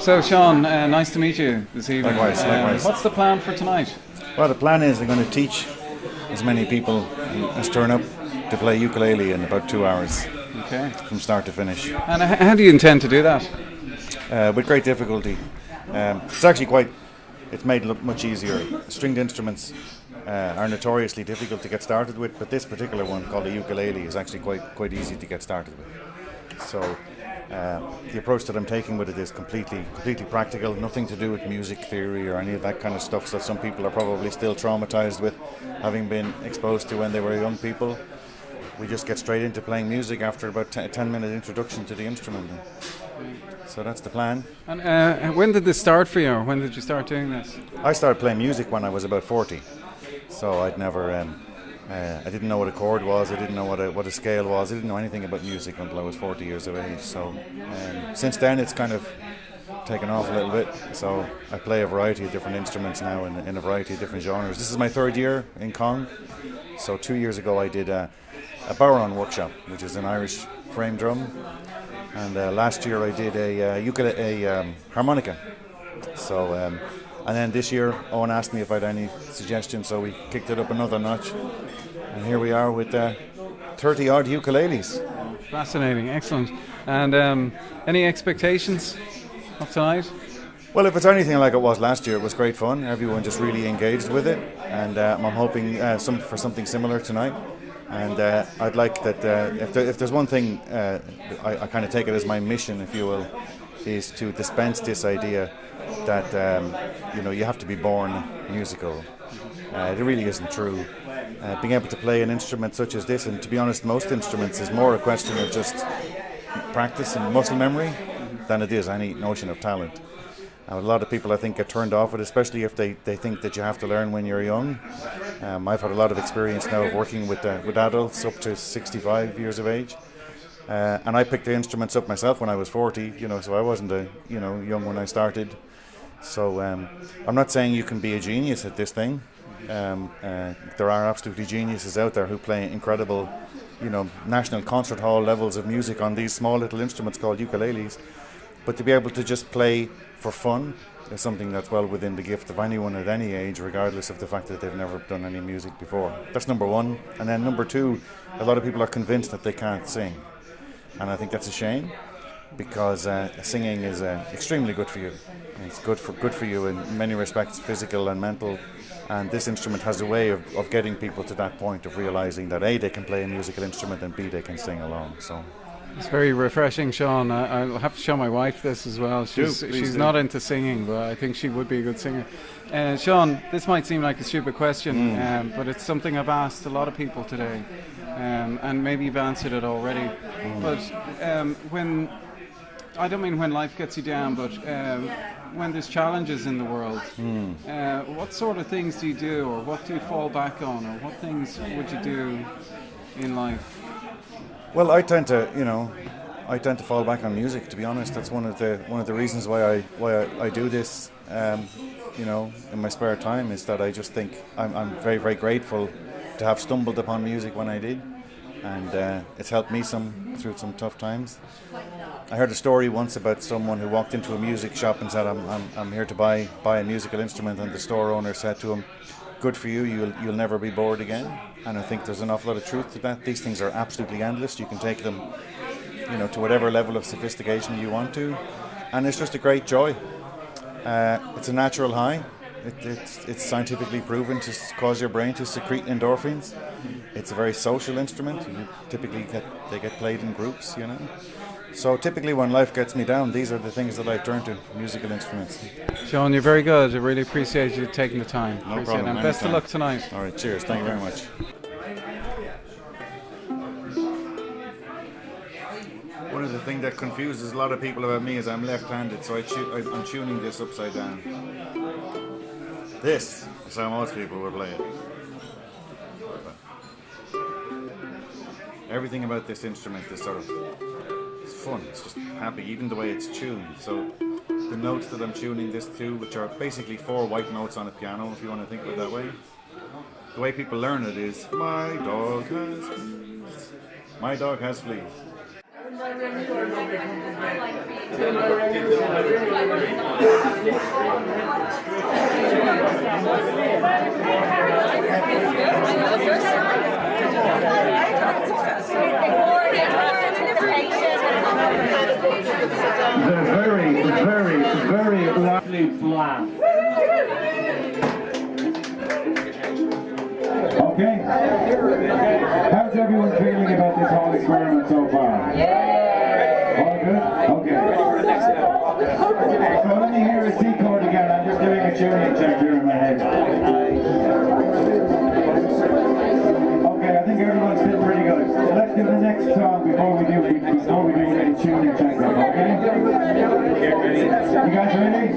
So Sean, nice to meet you this evening. Likewise. What's the plan for tonight? Well, the plan is I'm going to teach as many people as turn up to play ukulele in about 2 hours. Okay. From start to finish. And how do you intend to do that? With great difficulty. It's made look much easier. Stringed instruments are notoriously difficult to get started with, but this particular one, called the ukulele, is actually quite easy to get started with. So the approach that I'm taking with it is completely practical, nothing to do with music theory or any of that kind of stuff that some people are probably still traumatized with, having been exposed to when they were young people. We just get straight into playing music after about a 10-minute introduction to the instrument. So that's the plan. And when did this start for you, or when did you start doing this? I started playing music when I was about 40. So I'd never, I didn't know what a chord was, I didn't know what a scale was, I didn't know anything about music until I was 40 years of age. So since then it's kind of taken off a little bit. So I play a variety of different instruments now in a variety of different genres. This is my third year in Cong. So 2 years ago I did a Workshop, which is an Irish frame drum, and last year I did a harmonica. So and then this year Owen asked me if I had any suggestions, so we kicked it up another notch, and here we are with 30 odd ukuleles. Fascinating, excellent. And any expectations of tonight? Well, if it's anything like it was last year, it was great fun. Everyone just really engaged with it, and I'm hoping for something similar tonight. And I'd like that if there's one thing I kind of take it as my mission, if you will, is to dispense this idea that you have to be born musical. It really isn't true. Being able to play an instrument such as this, and to be honest, most instruments, is more a question of just practice and muscle memory than it is any notion of talent. A lot of people, I think, get turned off it, especially if they think that you have to learn when you're young. I've had a lot of experience now of working with adults up to 65 years of age, and I picked the instruments up myself when I was 40. So I wasn't young when I started. So I'm not saying you can be a genius at this thing. There are absolutely geniuses out there who play incredible, national concert hall levels of music on these small little instruments called ukuleles. But to be able to just play for fun is something that's well within the gift of anyone at any age, regardless of the fact that they've never done any music before. That's number one. And then number two, a lot of people are convinced that they can't sing. And I think that's a shame, because singing is extremely good for you. It's good for you in many respects, physical and mental. And this instrument has a way of getting people to that point of realizing that A, they can play a musical instrument, and B, they can sing along. So it's very refreshing, Sean. I'll have to show my wife this as well. She's not into singing, but I think she would be a good singer. Sean, this might seem like a stupid question, but it's something I've asked a lot of people today, and maybe you've answered it already. But I don't mean when life gets you down, but when there's challenges in the world, what sort of things do you do, or what do you fall back on, or what things would you do in life? Well, I tend to fall back on music. To be honest, that's one of the reasons why I do this. In my spare time, is that I just think I'm very, very grateful to have stumbled upon music when I did, and it's helped me through some tough times. I heard a story once about someone who walked into a music shop and said, "I'm here to buy a musical instrument," and the store owner said to him, "Good for you. You'll never be bored again." And I think there's an awful lot of truth to that. These things are absolutely endless. You can take them, to whatever level of sophistication you want to, and it's just a great joy. It's a natural high. It's scientifically proven to cause your brain to secrete endorphins. It's a very social instrument. They get played in groups, So typically when life gets me down, these are the things that I turn to, musical instruments. Sean, you're very good. I really appreciate you taking the time. No problem. And best of luck tonight. All right, cheers. Thank you very much. One of the things that confuses a lot of people about me is I'm left-handed, so I'm tuning this upside down. This is how most people would play it. Everything about this instrument is it's fun, it's just happy, even the way it's tuned. So the notes that I'm tuning this to, which are basically 4 white notes on a piano, if you want to think of it that way, the way people learn it is my dog has fleas. My dog has fleas. They're very lovely flat. Okay? How's everyone feeling about this whole experiment so far? All good? Okay. So let me hear a C chord again. I'm just doing a tuning check here in my head. Okay, I think everyone's been pretty good. So let's do the next song before we do a tuning check. Okay? You guys ready?